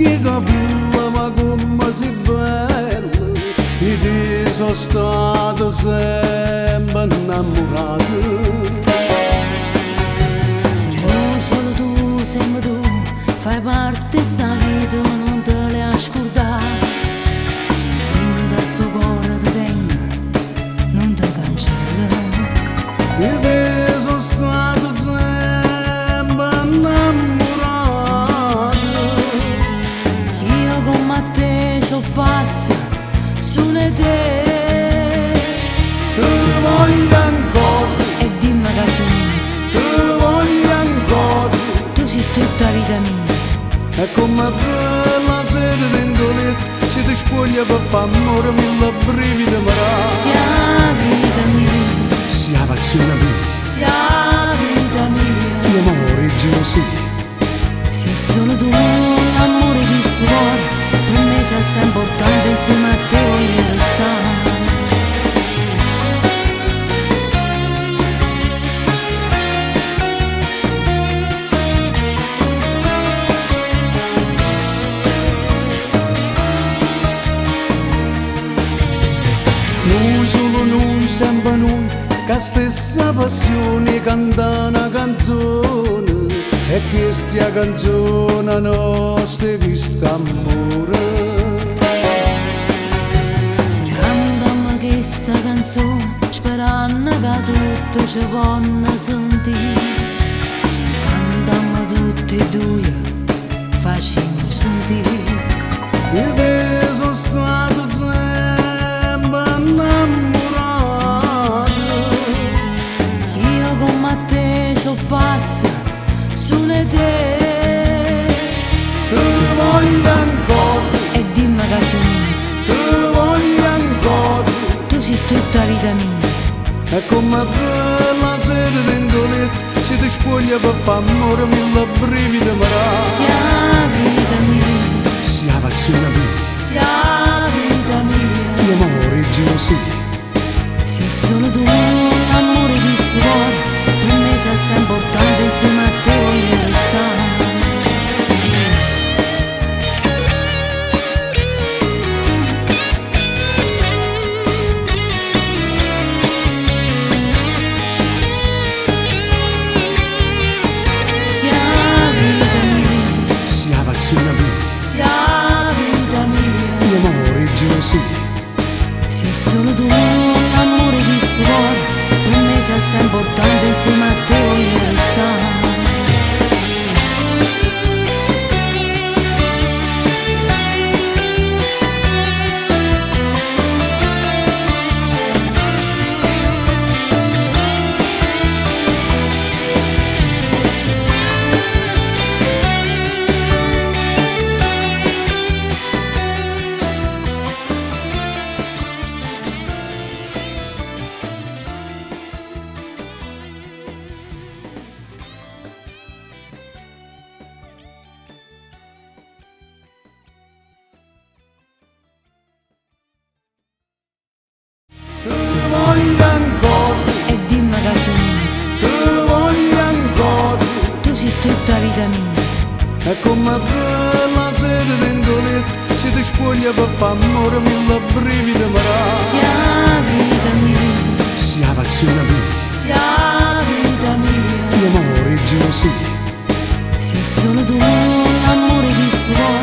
Che capilla ma come si bella, e ti sono stato sempre innamorato. Solo tu, sempre tu, fai parte di sta vita, non te le ascoltare. Quando sto cuore ti tengo, non ti cancella. E ti sono stato sempre innamorato. Io come te sono pazza, su te. Ti voglio ancora, E dimmi che sono io, ti voglio ancora. tu sei tutta vita mia. E come bella sera dentro il letto, se ti spoglia per fare amore, mille brividi marà. Sia vita mia, Sia passione mia, sia vita mia. io amore e gelosia. Se solo tu l'amore di sto cuore, per me sei assai importante, insieme a te voglio restare. Noi solo noi, sempre noi, che stessa passione canta una canzone. E questa canzone nostra è questo amore. Cantammi questa canzone, sperando che tutti ci possano sentire. Cantammi tutti e due, facciamo sentire. E te sono stato sempre innamorato. Io come te sono pazza, su te. Ti voglio ancora, E dimmi che sono io, ti voglio ancora. tu sei tutta vita mia. E come bella sera dentro il letto, se ti spoglia per fare amore, mille brividi marà. Sia vita mia, Sia passione mia, sia vita mia. io amore e gelosia. Se solo tu l'amore di sto cuore, per me sei assai importante, insieme a te voglio restare. Sia vita mia, Sia passione mia, sia vita mia. io amore e gelosia. Se solo tu l'amore di sto cuore, per me sei assai importante, insieme a te voglio restare. Ti voglio ancora, E dimmi che sono io, ti voglio ancora. tu sei tutta vita mia. E come bella sera dentro il letto, se ti spoglia per fare amore, mille brividi marà. Sia vita mia, Sia passione mia, sia vita mia. io amore e gelosia. Se solo tu l'amore di sto cuore,